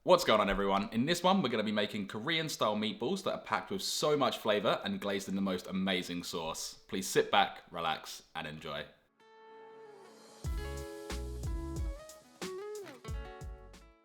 What's going on, everyone? In this one, we're going to be making Korean style meatballs that are packed with so much flavour and glazed in the most amazing sauce. Please sit back, relax, and enjoy.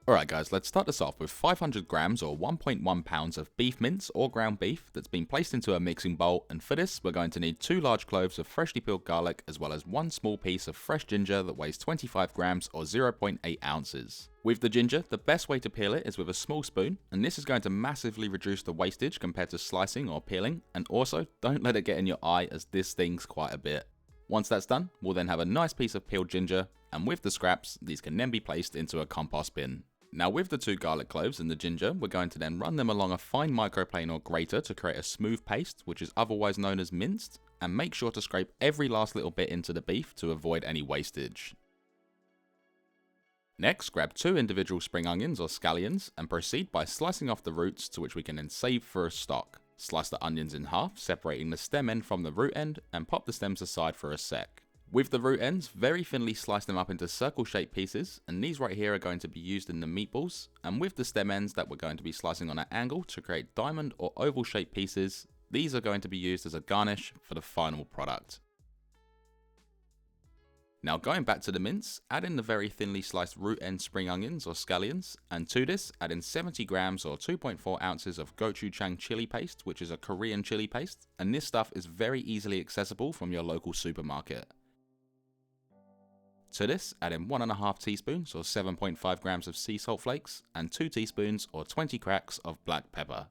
Alright guys, let's start this off with 500 grams or 1.1 pounds of beef mince or ground beef that's been placed into a mixing bowl, and for this we're going to need 2 large cloves of freshly peeled garlic as well as 1 small piece of fresh ginger that weighs 25 grams or 0.8 ounces. With the ginger, the best way to peel it is with a small spoon, and this is going to massively reduce the wastage compared to slicing or peeling, and also don't let it get in your eye as this stings quite a bit. Once that's done, we'll then have a nice piece of peeled ginger, and with the scraps, these can then be placed into a compost bin. Now with the 2 garlic cloves and the ginger, we're going to then run them along a fine microplane or grater to create a smooth paste, which is otherwise known as minced, and make sure to scrape every last little bit into the beef to avoid any wastage. Next, grab 2 individual spring onions or scallions and proceed by slicing off the roots, to which we can then save for a stock. Slice the onions in half, separating the stem end from the root end, and pop the stems aside for a sec. With the root ends, very thinly slice them up into circle-shaped pieces, and these right here are going to be used in the meatballs, and with the stem ends that we're going to be slicing on an angle to create diamond or oval-shaped pieces, these are going to be used as a garnish for the final product. Now going back to the mince, add in the very thinly sliced root end spring onions or scallions, and to this, add in 70 grams or 2.4 ounces of gochujang chili paste, which is a Korean chili paste, and this stuff is very easily accessible from your local supermarket. To this, add in 1.5 teaspoons or 7.5 grams of sea salt flakes, and 2 teaspoons or 20 cracks of black pepper.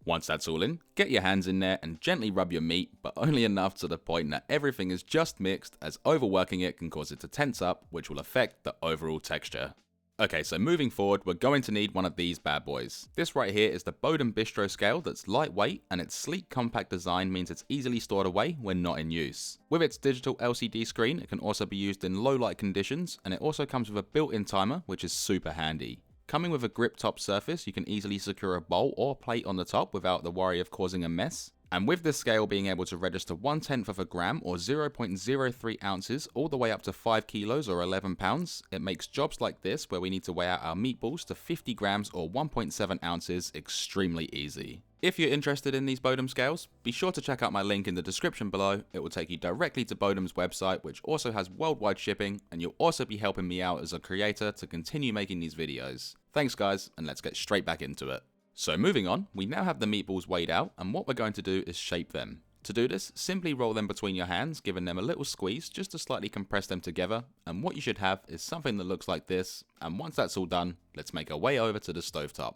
Once that's all in, get your hands in there and gently rub your meat, but only enough to the point that everything is just mixed, as overworking it can cause it to tense up, which will affect the overall texture. Okay, so moving forward, we're going to need one of these bad boys. This right here is the Bodum Bistro scale that's lightweight, and its sleek compact design means it's easily stored away when not in use. With its digital LCD screen, it can also be used in low light conditions, and it also comes with a built-in timer, which is super handy. Coming with a grip top surface, you can easily secure a bowl or plate on the top without the worry of causing a mess. And with this scale being able to register 1/10 of a gram or 0.03 ounces all the way up to 5 kilos or 11 pounds, it makes jobs like this where we need to weigh out our meatballs to 50 grams or 1.7 ounces extremely easy. If you're interested in these Bodum scales, be sure to check out my link in the description below. It will take you directly to Bodum's website, which also has worldwide shipping, and you'll also be helping me out as a creator to continue making these videos. Thanks guys, and let's get straight back into it. So moving on, we now have the meatballs weighed out, and what we're going to do is shape them. To do this, simply roll them between your hands, giving them a little squeeze just to slightly compress them together, and what you should have is something that looks like this, and once that's all done, let's make our way over to the stovetop.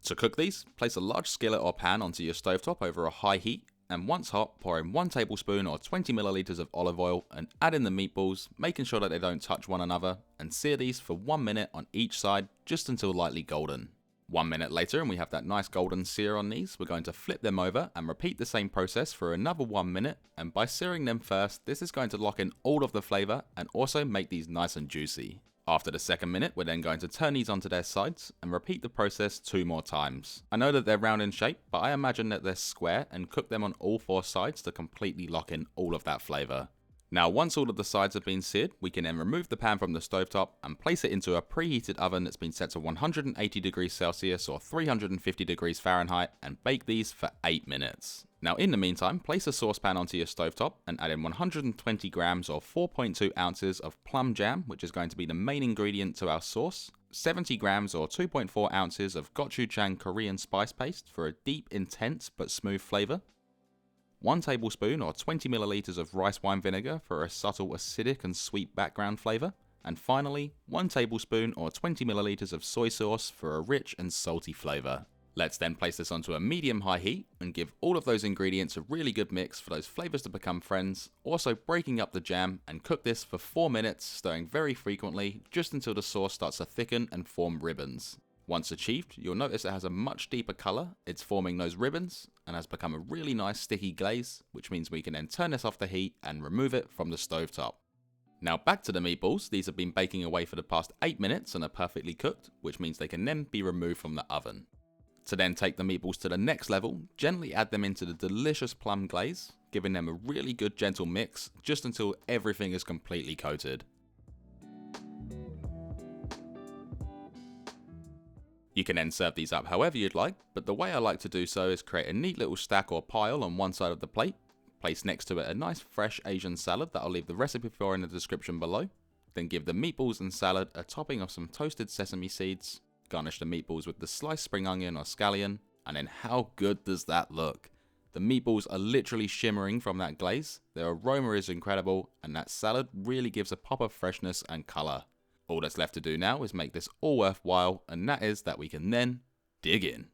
To cook these, place a large skillet or pan onto your stovetop over a high heat, and once hot, pour in 1 tablespoon or 20 milliliters of olive oil and add in the meatballs, making sure that they don't touch one another, and sear these for 1 minute on each side just until lightly golden. 1 minute later and we have that nice golden sear on these, we're going to flip them over and repeat the same process for another 1 minute, and by searing them first, this is going to lock in all of the flavour and also make these nice and juicy. After the second minute, we're then going to turn these onto their sides and repeat the process 2 more times. I know that they're round in shape, but I imagine that they're square, and cook them on all 4 sides to completely lock in all of that flavour. Now once all of the sides have been seared, we can then remove the pan from the stovetop and place it into a preheated oven that's been set to 180 degrees Celsius or 350 degrees Fahrenheit, and bake these for 8 minutes. Now in the meantime, place a saucepan onto your stovetop and add in 120 grams or 4.2 ounces of plum jam, which is going to be the main ingredient to our sauce, 70 grams or 2.4 ounces of gochujang Korean spice paste for a deep, intense but smooth flavour, 1 tablespoon or 20 milliliters of rice wine vinegar for a subtle acidic and sweet background flavour, and finally 1 tablespoon or 20 milliliters of soy sauce for a rich and salty flavour. Let's then place this onto a medium-high heat and give all of those ingredients a really good mix for those flavours to become friends, also breaking up the jam, and cook this for 4 minutes, stirring very frequently just until the sauce starts to thicken and form ribbons. Once achieved, you'll notice it has a much deeper colour, it's forming those ribbons, and has become a really nice sticky glaze, which means we can then turn this off the heat and remove it from the stovetop. Now back to the meatballs. These have been baking away for the past 8 minutes and are perfectly cooked, which means they can then be removed from the oven. To then take the meatballs to the next level, gently add them into the delicious plum glaze, giving them a really good gentle mix just until everything is completely coated. You can then serve these up however you'd like, but the way I like to do so is create a neat little stack or pile on one side of the plate, place next to it a nice fresh Asian salad that I'll leave the recipe for in the description below, then give the meatballs and salad a topping of some toasted sesame seeds, garnish the meatballs with the sliced spring onion or scallion, and then how good does that look? The meatballs are literally shimmering from that glaze, their aroma is incredible, and that salad really gives a pop of freshness and colour. All that's left to do now is make this all worthwhile, and that is that we can then dig in.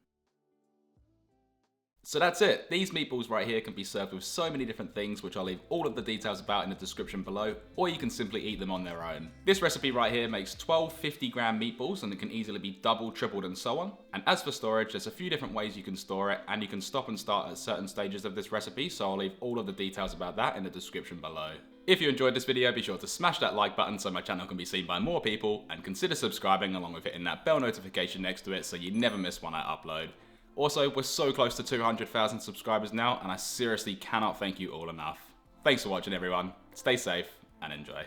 So that's it. These meatballs right here can be served with so many different things, which I'll leave all of the details about in the description below, or you can simply eat them on their own. This recipe right here makes 12 50-gram meatballs, and it can easily be doubled, tripled, and so on. And as for storage, there's a few different ways you can store it, and you can stop and start at certain stages of this recipe, so I'll leave all of the details about that in the description below. If you enjoyed this video, be sure to smash that like button so my channel can be seen by more people, and consider subscribing along with hitting that bell notification next to it so you never miss one I upload. Also, we're so close to 200,000 subscribers now, and I seriously cannot thank you all enough. Thanks for watching everyone, stay safe and enjoy.